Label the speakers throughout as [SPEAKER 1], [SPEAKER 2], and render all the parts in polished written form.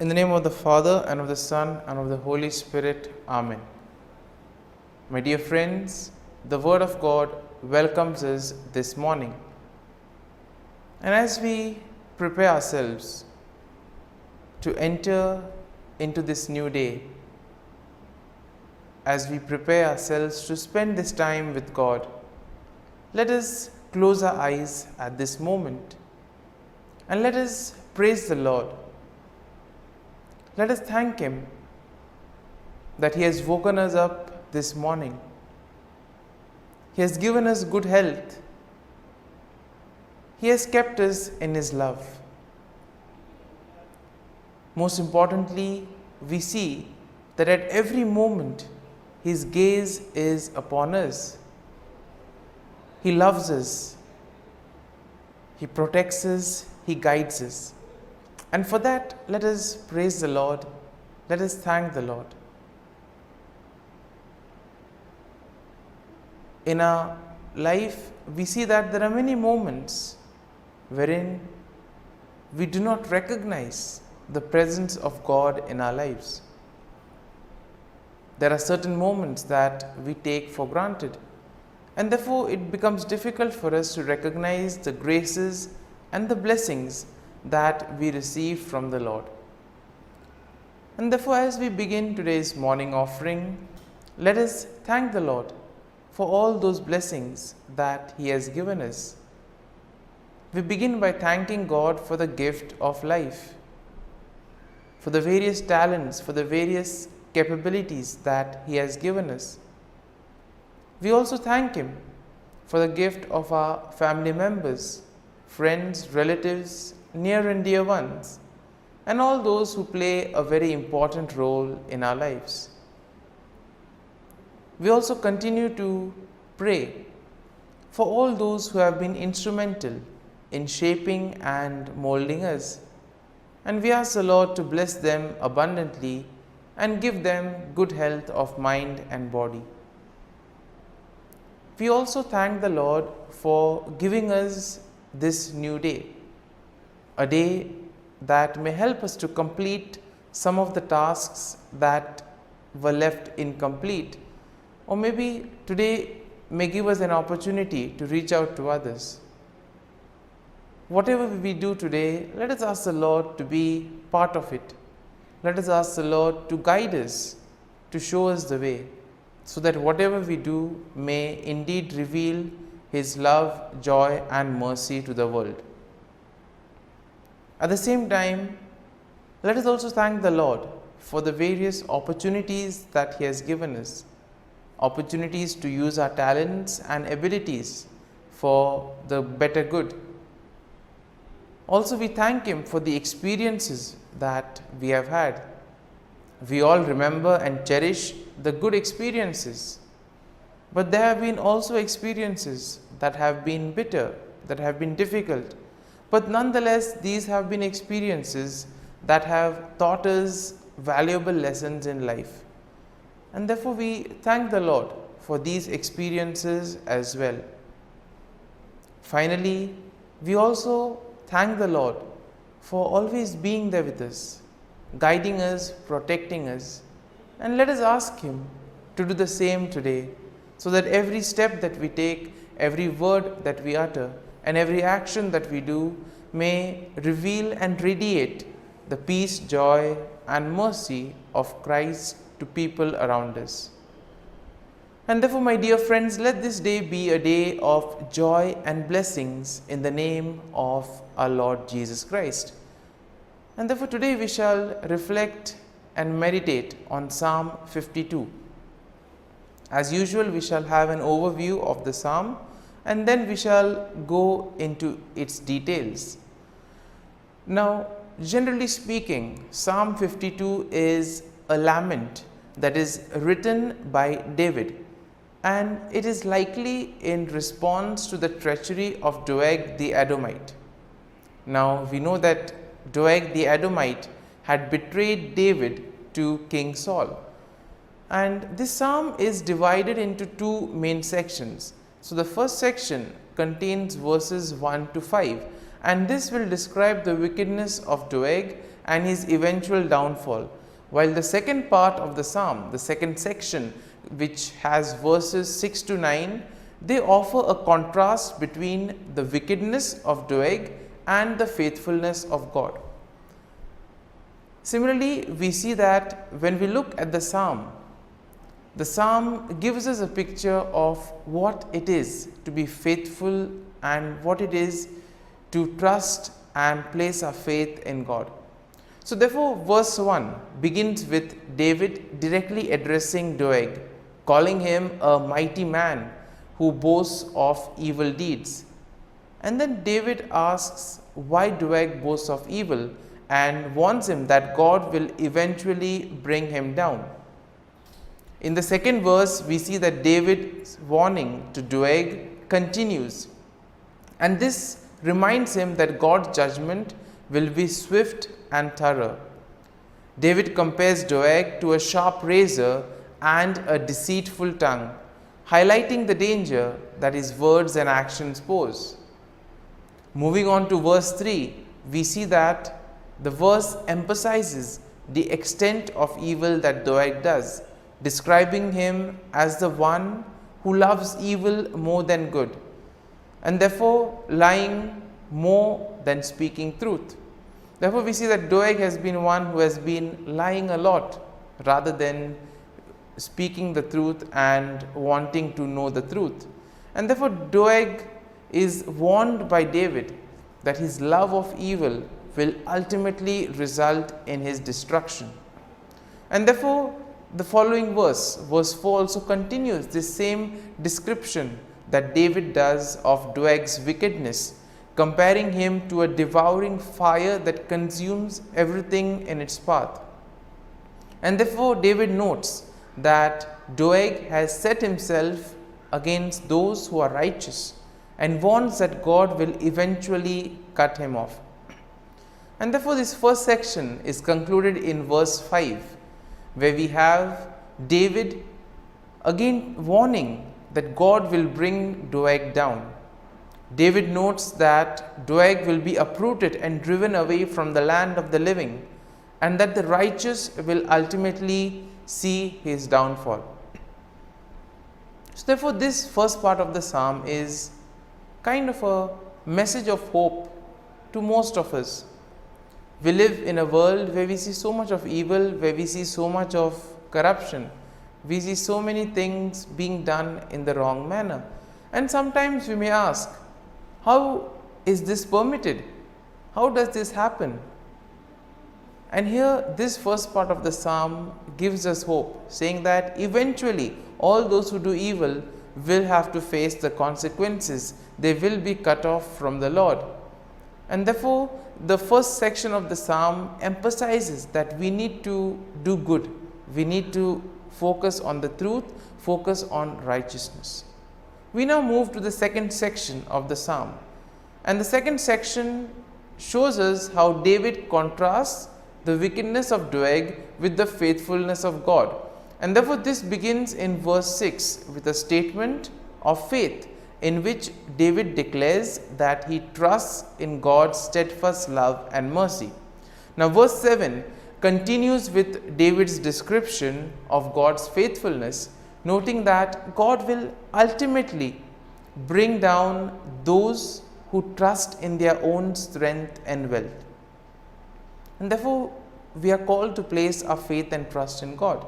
[SPEAKER 1] In the name of the Father, and of the Son, and of the Holy Spirit. Amen. My dear friends, the Word of God welcomes us this morning. And as we prepare ourselves to enter into this new day, as we prepare ourselves to spend this time with God, let us close our eyes at this moment and let us praise the Lord. Let us thank Him that He has woken us up this morning. He has given us good health. He has kept us in His love. Most importantly, we see that at every moment His gaze is upon us. He loves us. He protects us. He guides us. And for that, let us praise the Lord. Let us thank the Lord. In our life, we see that there are many moments wherein we do not recognize the presence of God in our lives. There are certain moments that we take for granted, and therefore it becomes difficult for us to recognize the graces and the blessings that we receive from the Lord. And therefore, as we begin today's morning offering, let us thank the Lord for all those blessings that He has given us. We begin by thanking God for the gift of life, for the various talents, for the various capabilities that He has given us. We also thank Him for the gift of our family members, friends, relatives, near and dear ones, and all those who play a very important role in our lives. We also continue to pray for all those who have been instrumental in shaping and molding us, and we ask the Lord to bless them abundantly and give them good health of mind and body. We also thank the Lord for giving us this new day, a day that may help us to complete some of the tasks that were left incomplete, or maybe today may give us an opportunity to reach out to others. Whatever we do today, let us ask the Lord to be part of it. Let us ask the Lord to guide us, to show us the way, so that whatever we do may indeed reveal His love, joy, and mercy to the world. At the same time, let us also thank the Lord for the various opportunities that He has given us, opportunities to use our talents and abilities for the better good. Also, we thank Him for the experiences that we have had. We all remember and cherish the good experiences, but there have been also experiences that have been bitter, that have been difficult. But nonetheless, these have been experiences that have taught us valuable lessons in life. And therefore, we thank the Lord for these experiences as well. Finally, we also thank the Lord for always being there with us, guiding us, protecting us. And let us ask Him to do the same today, so that every step that we take, every word that we utter, and every action that we do may reveal and radiate the peace, joy, and mercy of Christ to people around us. And therefore, my dear friends, let this day be a day of joy and blessings in the name of our Lord Jesus Christ. And therefore, today we shall reflect and meditate on Psalm 52. As usual, we shall have an overview of the psalm, and then we shall go into its details. Now, generally speaking, Psalm 52 is a lament that is written by David, and it is likely in response to the treachery of Doeg the Edomite. Now, we know that Doeg the Edomite had betrayed David to King Saul, and this psalm is divided into two main sections. So the first section contains verses 1 to 5, and this will describe the wickedness of Doeg and his eventual downfall. While the second part of the psalm, the second section, which has verses 6 to 9, they offer a contrast between the wickedness of Doeg and the faithfulness of God. Similarly, we see that when we look at the psalm gives us a picture of what it is to be faithful and what it is to trust and place our faith in God. So therefore, verse 1 begins with David directly addressing Doeg, calling him a mighty man who boasts of evil deeds. And then David asks why Doeg boasts of evil and warns him that God will eventually bring him down. In the second verse, we see that David's warning to Doeg continues, and this reminds him that God's judgment will be swift and thorough. David compares Doeg to a sharp razor and a deceitful tongue, highlighting the danger that his words and actions pose. Moving on to verse 3, we see that the verse emphasizes the extent of evil that Doeg does, describing him as the one who loves evil more than good, and therefore lying more than speaking truth. Therefore, we see that Doeg has been one who has been lying a lot rather than speaking the truth and wanting to know the truth. And therefore, Doeg is warned by David that his love of evil will ultimately result in his destruction. And therefore, the following verse 4 also continues this same description that David does of Doeg's wickedness, comparing him to a devouring fire that consumes everything in its path. And therefore, David notes that Doeg has set himself against those who are righteous and warns that God will eventually cut him off. And therefore, this first section is concluded in verse 5, where we have David again warning that God will bring Doeg down. David notes that Doeg will be uprooted and driven away from the land of the living, and that the righteous will ultimately see his downfall. So therefore, this first part of the psalm is kind of a message of hope to most of us. We live in a world where we see so much of evil, where we see so much of corruption. We see so many things being done in the wrong manner. And sometimes we may ask, how is this permitted? How does this happen? And here, this first part of the psalm gives us hope, saying that eventually all those who do evil will have to face the consequences. They will be cut off from the Lord. And therefore, the first section of the psalm emphasizes that we need to do good. We need to focus on the truth, focus on righteousness. We now move to the second section of the psalm. And the second section shows us how David contrasts the wickedness of Doeg with the faithfulness of God. And therefore, this begins in verse 6 with a statement of faith, in which David declares that he trusts in God's steadfast love and mercy. Now, verse 7 continues with David's description of God's faithfulness, noting that God will ultimately bring down those who trust in their own strength and wealth. And therefore, we are called to place our faith and trust in God.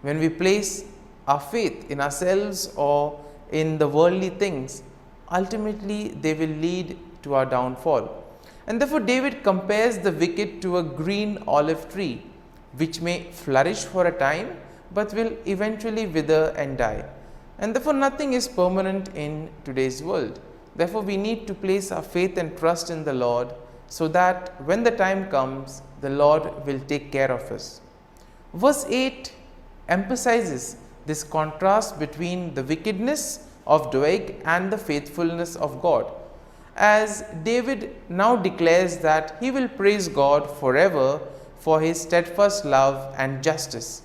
[SPEAKER 1] When we place our faith in ourselves or in the worldly things, ultimately they will lead to our downfall. And therefore, David compares the wicked to a green olive tree, which may flourish for a time, but will eventually wither and die. And therefore, nothing is permanent in today's world. Therefore, we need to place our faith and trust in the Lord, so that when the time comes, the Lord will take care of us. Verse 8 emphasizes this contrast between the wickedness of Doeg and the faithfulness of God, as David now declares that he will praise God forever for his steadfast love and justice.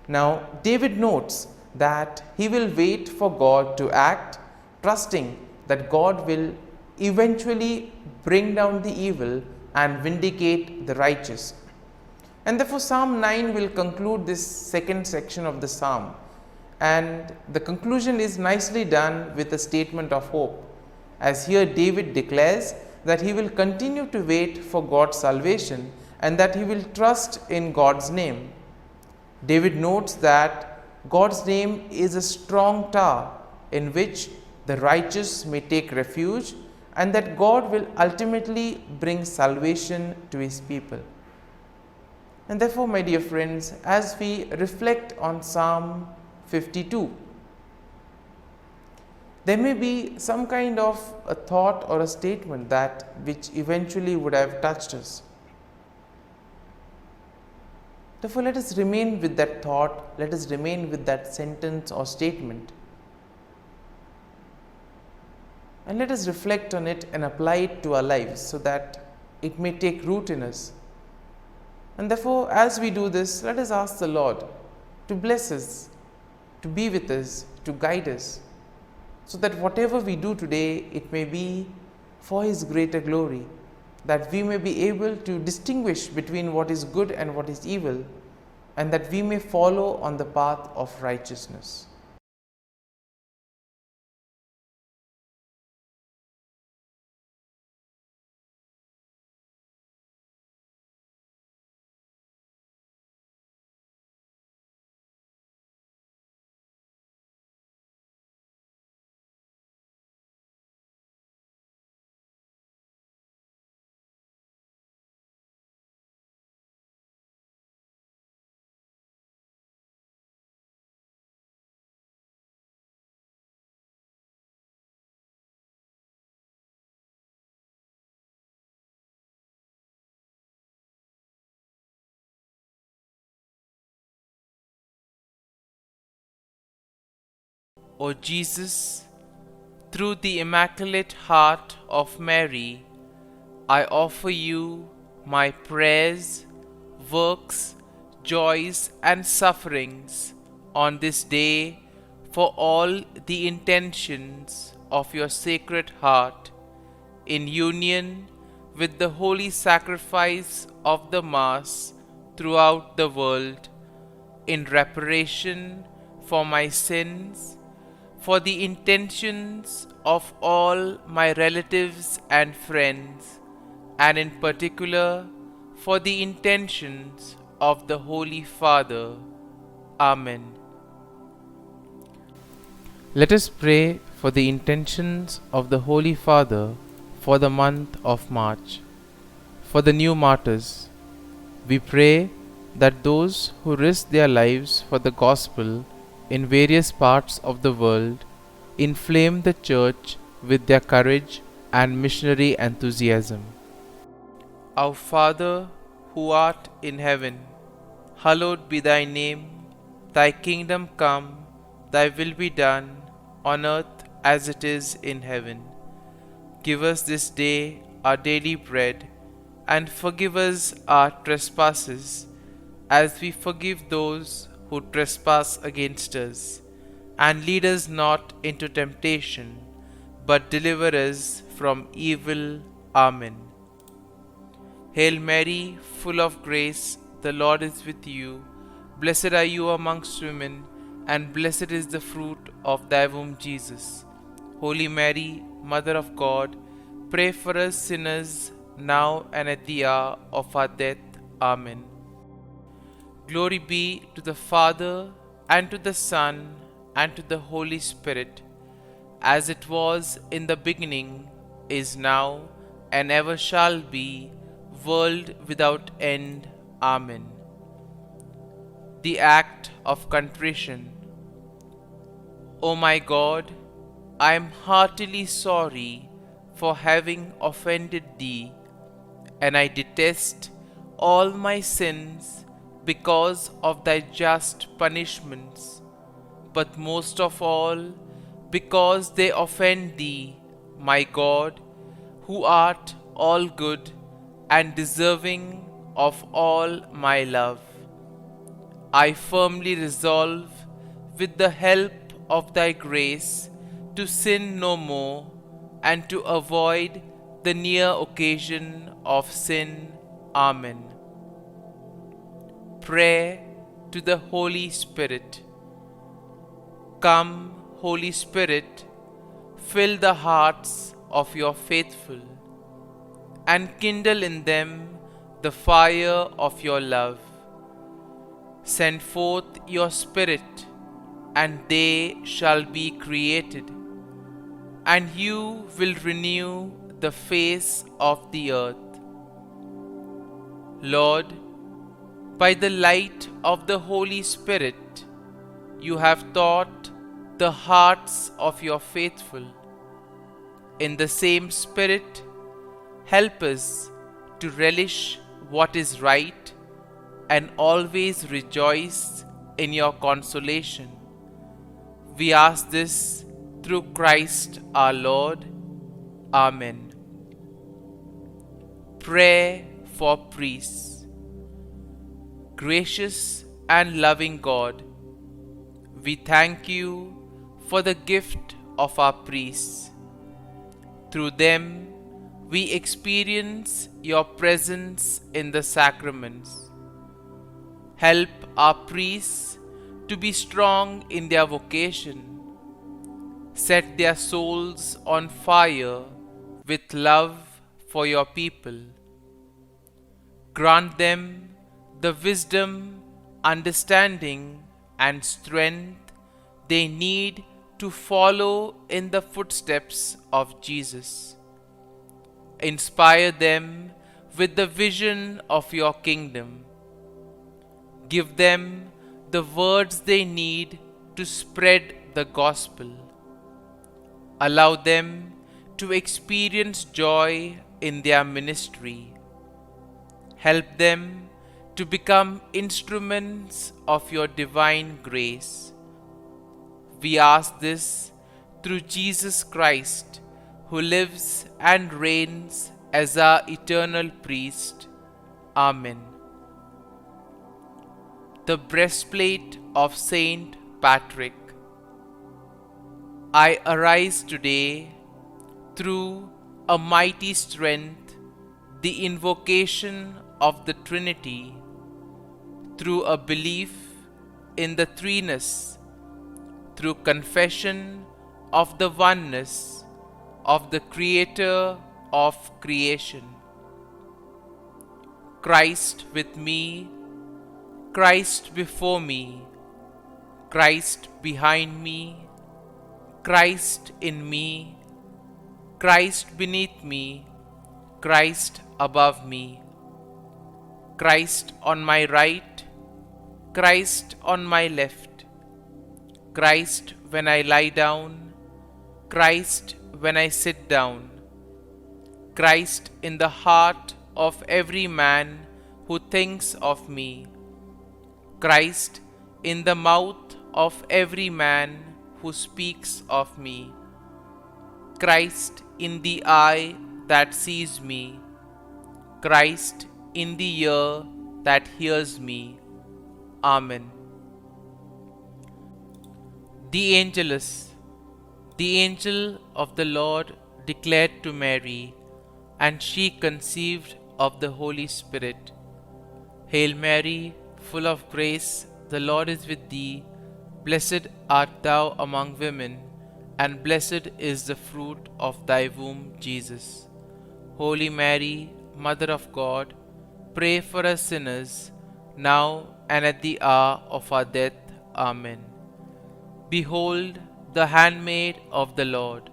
[SPEAKER 1] Now, David notes that he will wait for God to act, trusting that God will eventually bring down the evil and vindicate the righteous. And therefore Psalm 9 will conclude this second section of the psalm, and the conclusion is nicely done with a statement of hope, as here David declares that he will continue to wait for God's salvation and that he will trust in God's name. David notes that God's name is a strong tower in which the righteous may take refuge, and that God will ultimately bring salvation to his people. And therefore, my dear friends, as we reflect on Psalm 52, there may be some kind of a thought or a statement that which eventually would have touched us. Therefore, let us remain with that thought, let us remain with that sentence or statement, and let us reflect on it and apply it to our lives so that it may take root in us. And therefore, as we do this, let us ask the Lord to bless us, to be with us, to guide us, so that whatever we do today, it may be for His greater glory, that we may be able to distinguish between what is good and what is evil, and that we may follow on the path of righteousness. O Jesus, through the Immaculate Heart of Mary, I offer you my prayers, works, joys, and sufferings on this day for all the intentions of your Sacred Heart, in union with the holy sacrifice of the Mass throughout the world, in reparation for my sins, for the intentions of all my relatives and friends, and in particular for the intentions of the Holy Father. Amen. Let us pray for the intentions of the Holy Father for the month of March. For the new martyrs, we pray that those who risk their lives for the gospel in various parts of the world inflame the Church with their courage and missionary enthusiasm. Our Father, who art in heaven, hallowed be thy name. Thy kingdom come, thy will be done, on earth as it is in heaven. Give us this day our daily bread, and forgive us our trespasses, as we forgive those who trespass against us. And lead us not into temptation, but deliver us from evil. Amen. Hail Mary, full of grace, the Lord is with you. Blessed are you amongst women, and blessed is the fruit of thy womb, Jesus. Holy Mary, Mother of God, pray for us sinners, now and at the hour of our death. Amen. Glory be to the Father, and to the Son, and to the Holy Spirit, as it was in the beginning, is now, and ever shall be, world without end. Amen. The act of contrition. O my God, I am heartily sorry for having offended Thee, and I detest all my sins because of Thy just punishments, but most of all because they offend Thee, my God, who art all good and deserving of all my love. I firmly resolve, with the help of Thy grace, to sin no more, and to avoid the near occasion of sin. Amen. Prayer to the Holy Spirit. Come, Holy Spirit, fill the hearts of your faithful, and kindle in them the fire of your love. Send forth your Spirit, and they shall be created, and you will renew the face of the earth. Lord, by the light of the Holy Spirit, you have taught the hearts of your faithful. In the same Spirit, help us to relish what is right and always rejoice in your consolation. We ask this through Christ our Lord. Amen. Prayer for priests. Gracious and loving God, we thank you for the gift of our priests. Through them, we experience your presence in the sacraments. Help our priests to be strong in their vocation. Set their souls on fire with love for your people. Grant them the wisdom, understanding, and strength they need to follow in the footsteps of Jesus. Inspire them with the vision of your kingdom. Give them the words they need to spread the gospel. Allow them to experience joy in their ministry. Help them to become instruments of your divine grace. We ask this through Jesus Christ, who lives and reigns as our eternal priest. Amen. The breastplate of Saint Patrick. I arise today through a mighty strength, the invocation of the Trinity, through a belief in the threeness, through confession of the oneness of the Creator of creation. Christ with me, Christ before me, Christ behind me, Christ in me, Christ beneath me, Christ above me, Christ on my right, Christ on my left, Christ when I lie down, Christ when I sit down, Christ in the heart of every man who thinks of me, Christ in the mouth of every man who speaks of me, Christ in the eye that sees me, Christ in the ear that hears me. Amen. The Angelus. The angel of the Lord declared to Mary, and she conceived of the Holy Spirit. Hail Mary, full of grace, the Lord is with thee. Blessed art thou among women, and blessed is the fruit of thy womb, Jesus. Holy Mary, Mother of God, pray for us sinners, now and at the hour of our death. Amen. Behold, the handmaid of the Lord.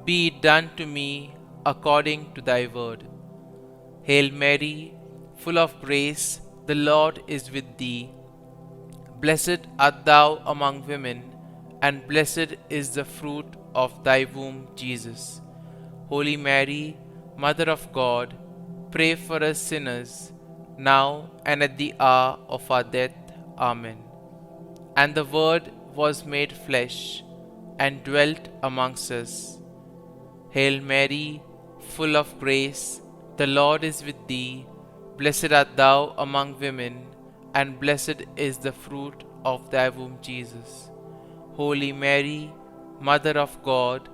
[SPEAKER 1] Be it done to me according to thy word. Hail Mary, full of grace, the Lord is with thee. Blessed art thou among women, and blessed is the fruit of thy womb, Jesus. Holy Mary, Mother of God, pray for us sinners, now and at the hour of our death. Amen. And the Word was made flesh, and dwelt amongst us. Hail Mary, full of grace, the Lord is with thee. Blessed art thou among women, and blessed is the fruit of thy womb, Jesus. Holy Mary, Mother of God,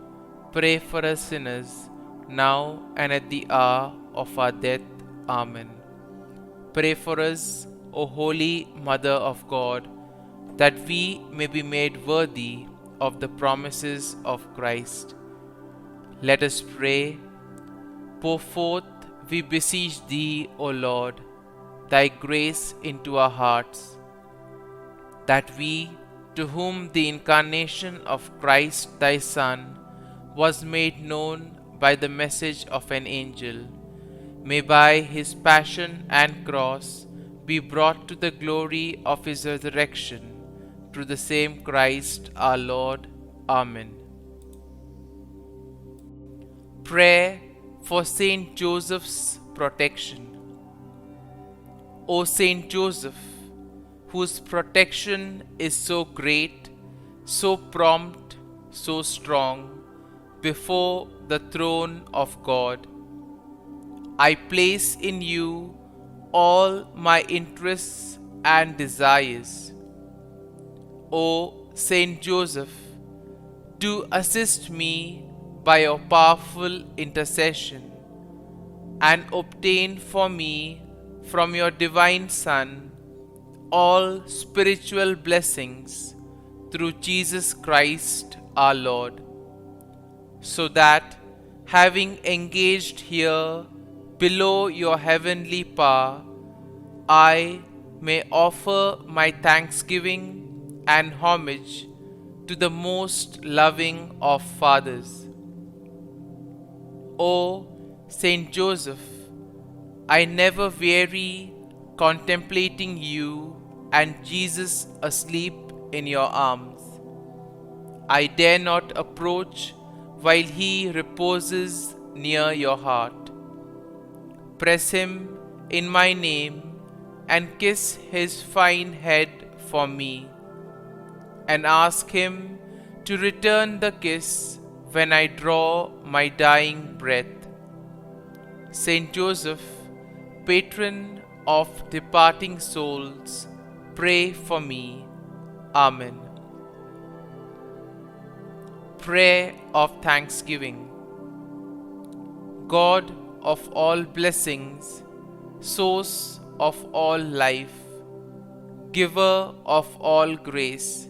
[SPEAKER 1] pray for us sinners, now and at the hour of our death. Amen. Pray for us, O Holy Mother of God, that we may be made worthy of the promises of Christ. Let us pray. Pour forth, we beseech thee, O Lord, thy grace into our hearts, that we, to whom the incarnation of Christ thy Son was made known by the message of an angel, may by his passion and cross be brought to the glory of his resurrection, through the same Christ our Lord. Amen. Prayer for Saint Joseph's protection. O Saint Joseph, whose protection is so great, so prompt, so strong, before the throne of God, I place in you all my interests and desires. O Saint Joseph, do assist me by your powerful intercession, and obtain for me from your divine Son all spiritual blessings through Jesus Christ our Lord, so that, having engaged here below your heavenly power, I may offer my thanksgiving and homage to the most loving of fathers. O Saint Joseph, I never weary contemplating you and Jesus asleep in your arms. I dare not approach while he reposes near your heart. Press him in my name and kiss his fine head for me, and ask him to return the kiss when I draw my dying breath. Saint Joseph, patron of departing souls, pray for me. Amen. Prayer of Thanksgiving. God of all blessings, source of all life, giver of all grace,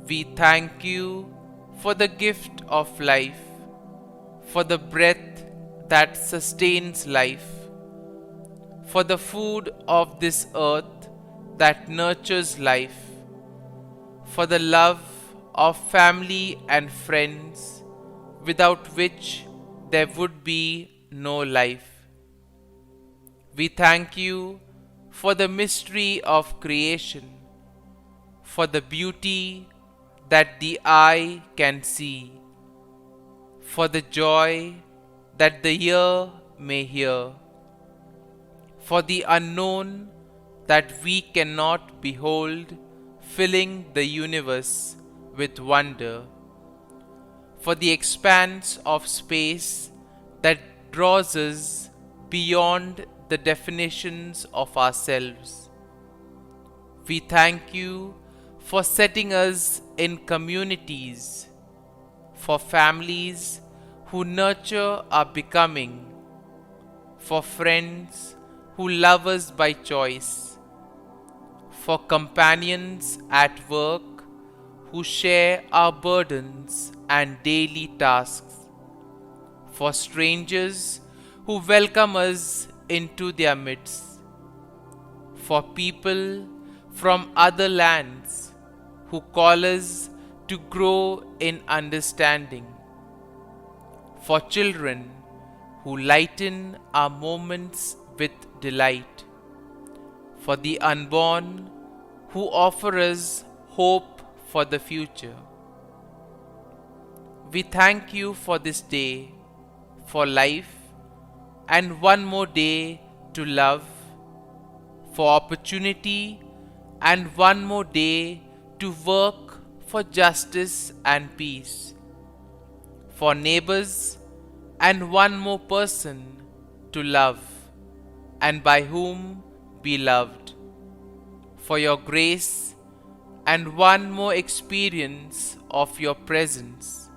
[SPEAKER 1] we thank you for the gift of life, for the breath that sustains life, for the food of this earth that nurtures life, for the love of family and friends, without which there would be no life. We thank you for the mystery of creation, for the beauty that the eye can see, for the joy that the ear may hear, for the unknown that we cannot behold, filling the universe with wonder, for the expanse of space that draws us beyond the definitions of ourselves. We thank you for setting us in communities, for families who nurture our becoming, for friends who love us by choice, for companions at work who share our burdens and daily tasks, for strangers who welcome us into their midst, for people from other lands who call us to grow in understanding, for children who lighten our moments with delight, for the unborn who offer us hope for the future. We thank you for this day, for life, and one more day to love, for opportunity, and one more day to work for justice and peace, for neighbors, and one more person to love, and by whom be loved, for your grace, and one more experience of your presence,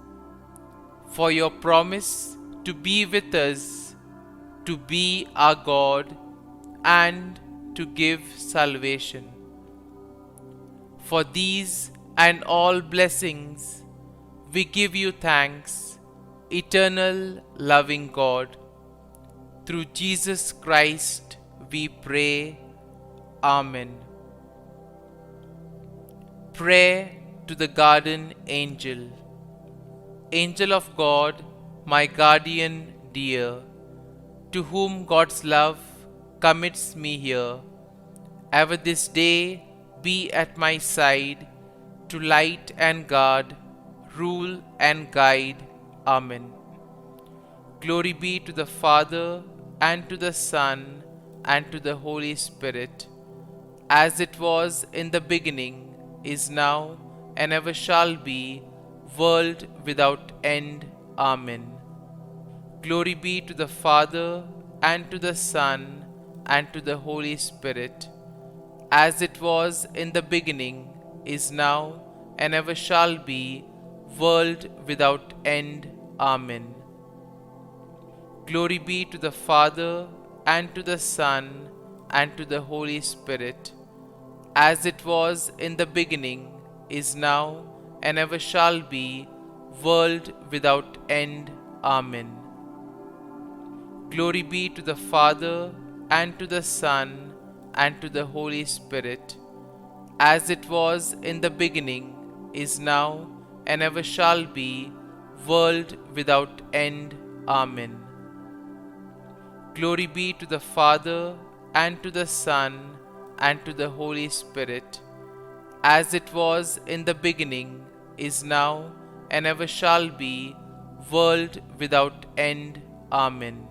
[SPEAKER 1] for your promise to be with us, to be our God, and to give salvation. For these and all blessings we give you thanks, eternal loving God. Through Jesus Christ we pray. Amen. Prayer to the Guardian Angel. Angel of God, my guardian dear, to whom God's love commits me here, ever this day be at my side, to light and guard, rule and guide. Amen. Glory be to the Father, and to the Son, and to the Holy Spirit, as it was in the beginning, is now, and ever shall be, world without end. Amen. Glory be to the Father, and to the Son, and to the Holy Spirit, as it was in the beginning, is now, and ever shall be, world without end. Amen. Glory be to the Father, and to the Son, and to the Holy Spirit, as it was in the beginning, is now, and ever shall be, world without end. Amen. Glory be to the Father, and to the Son, and to the Holy Spirit, as it was in the beginning, is now, and ever shall be, world without end. Amen. Glory be to the Father, and to the Son, and to the Holy Spirit, as it was in the beginning, is now, and ever shall be, world without end. Amen.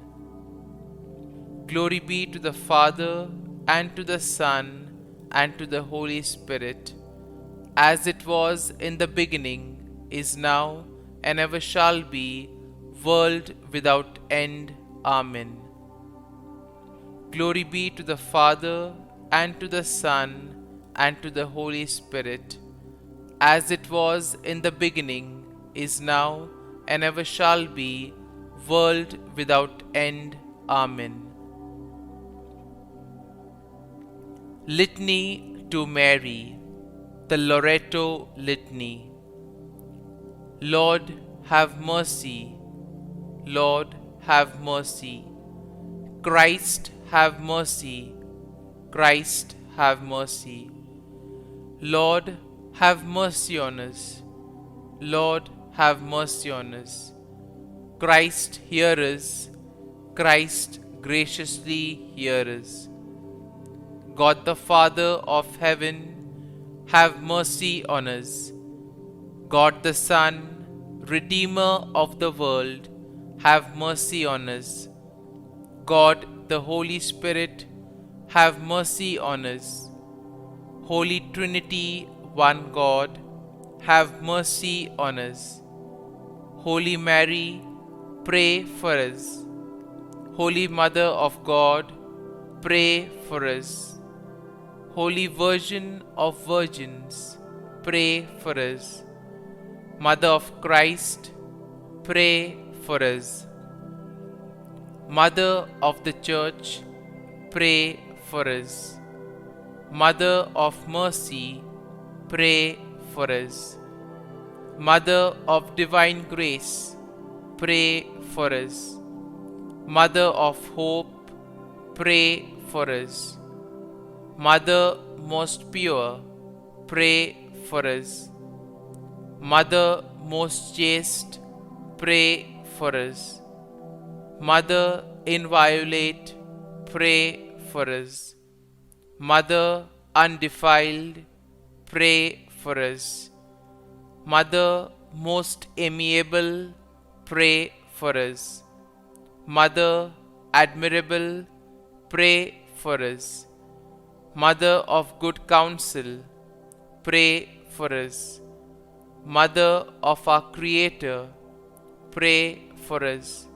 [SPEAKER 1] Glory be to the Father, and to the Son, and to the Holy Spirit, as it was in the beginning, is now, and ever shall be, world without end. Amen. Glory be to the Father, and to the Son, and to the Holy Spirit, as it was in the beginning, is now, and ever shall be, world without end. Amen. Litany to Mary, the Loreto Litany. Lord, have mercy. Lord, have mercy. Christ, have mercy. Christ, have mercy. Lord, have mercy on us. Lord, have mercy on us. Christ, hear us. Christ, graciously hear us. God the Father of heaven, have mercy on us. God the Son, Redeemer of the world, have mercy on us. God the Holy Spirit, have mercy on us. Holy Trinity, one God, have mercy on us. Holy Mary, pray for us. Holy Mother of God, pray for us. Holy Virgin of Virgins, pray for us. Mother of Christ, pray for us. Mother of the Church, pray for us. Mother of Mercy, pray for us. Mother of Divine Grace, pray for us. Mother of Hope, pray for us. Mother most pure, pray for us. Mother most chaste, pray for us. Mother inviolate, pray for us. Mother undefiled, pray for us. Mother most amiable, pray for us. Mother admirable, pray for us. Mother of good counsel, pray for us. Mother of our Creator, pray for us.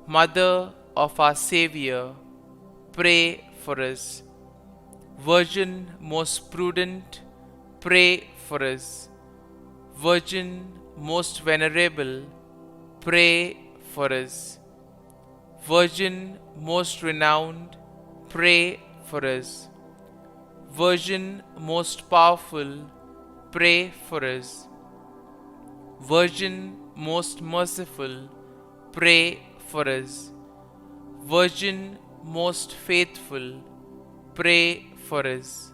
[SPEAKER 1] Mother of our Savior, pray for us. Virgin most prudent, pray for us. Virgin most venerable, pray for us. Virgin most renowned, pray for us. Virgin most powerful, pray for us. Virgin most merciful, pray for us. Virgin most faithful, pray for us.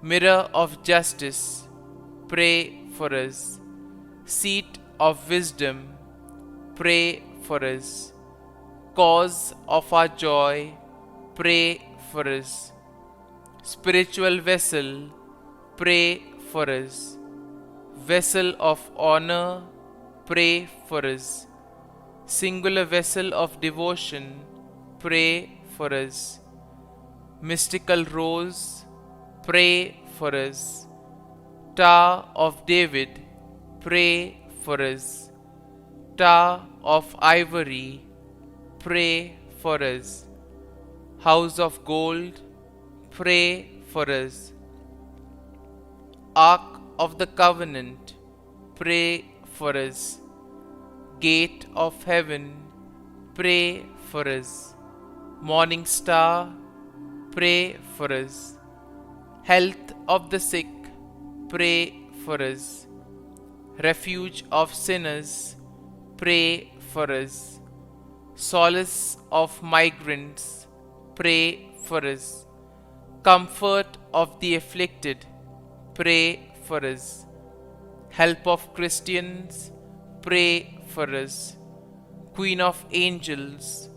[SPEAKER 1] Mirror of justice, pray for us. Seat of wisdom, pray for us. Cause of our joy, pray for us. Spiritual vessel, pray for us. Vessel of honor, pray for us. Singular vessel of devotion, pray for us. Mystical rose, pray for us. Tower of David, pray for us. Tower of ivory, pray for us. House of gold, pray for us. Ark of the covenant, pray for us. Gate of heaven, pray for us. Morning star, pray for us. Health of the sick, pray for us. Refuge of sinners, pray for us. Solace of migrants, pray for us. Comfort of the afflicted, pray for us. Help of Christians, pray for us. Queen of angels,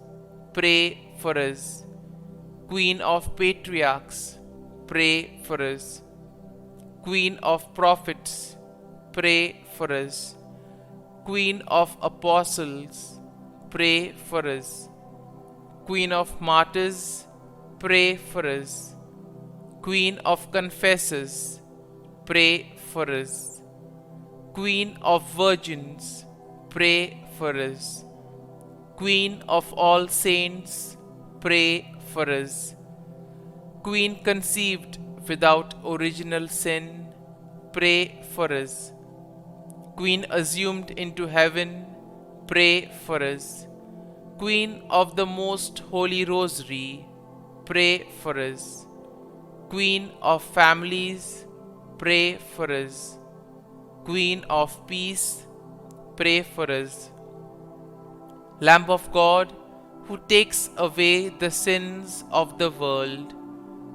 [SPEAKER 1] pray for us. Queen of patriarchs, pray for us. Queen of prophets, pray for us. Queen of apostles, pray for us. Queen of martyrs, pray for us. Queen of confessors, pray for us. Queen of virgins, pray for us. Queen of all saints, pray for us. Queen conceived without original sin, pray for us. Queen assumed into heaven, pray for us. Queen of the most holy rosary, pray for us. Queen of families, pray for us. Queen of peace, pray for us. Lamb of God, who takes away the sins of the world,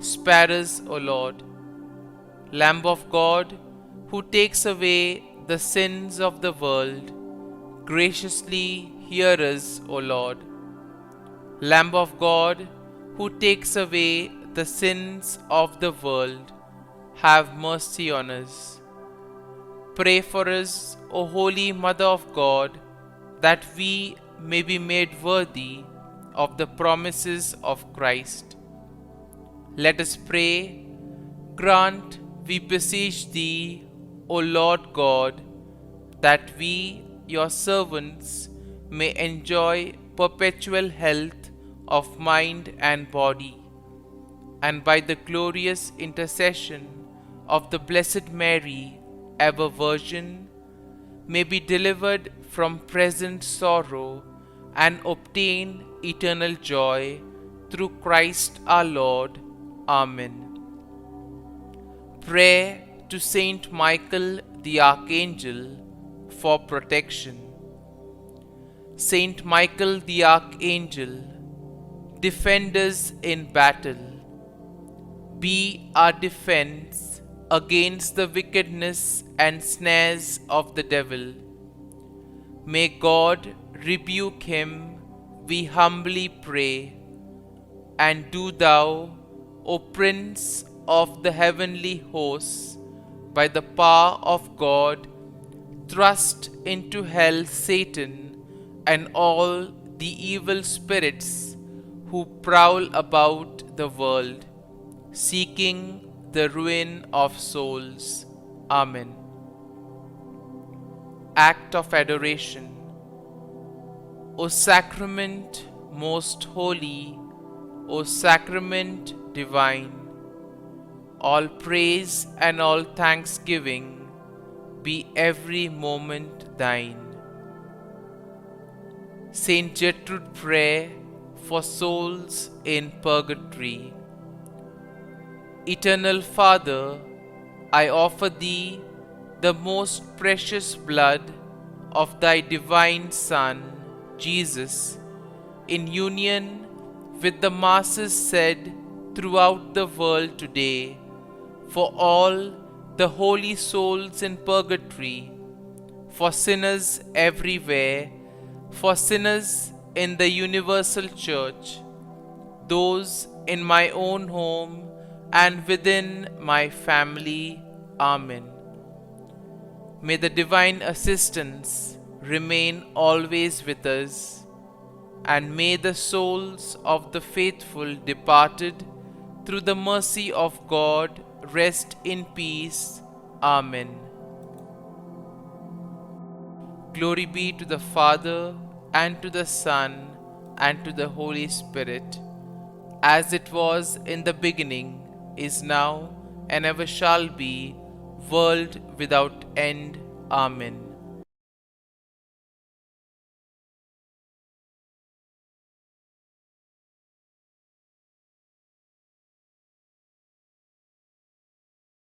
[SPEAKER 1] spare us, O Lord. Lamb of God, who takes away the sins of the world, graciously hear us, O Lord. Lamb of God, who takes away the sins of the world, have mercy on us. Pray for us, O Holy Mother of God, that we may be made worthy of the promises of Christ. Let us pray. Grant, we beseech Thee, O Lord God, that we, Your servants, may enjoy perpetual health of mind and body, and by the glorious intercession of the Blessed Mary, ever Virgin, may be delivered from present sorrow and obtain eternal joy through Christ our Lord. Amen. Prayer to Saint Michael the Archangel for protection. Saint Michael the Archangel, defend us in battle. Be our defense against the wickedness and snares of the devil. May God rebuke him, we humbly pray. And do Thou, O Prince of the heavenly hosts, by the power of God, thrust into hell Satan and all the evil spirits who prowl about the world, seeking the ruin of souls. Amen. Act of Adoration. O Sacrament most holy, O Sacrament divine, all praise and all thanksgiving be every moment Thine. Saint Gertrude Prayer for souls in purgatory. Eternal Father, I offer Thee the most precious blood of Thy divine Son, Jesus, in union with the masses said throughout the world today, for all the holy souls in purgatory, for sinners everywhere, for sinners in the universal church, those in my own home and within my family. Amen. May the divine assistance remain always with us, and may the souls of the faithful departed through the mercy of God rest in peace. Amen. Glory be to the Father, and to the Son, and to the Holy Spirit, as it was in the beginning, is now, and ever shall be, world without end. Amen.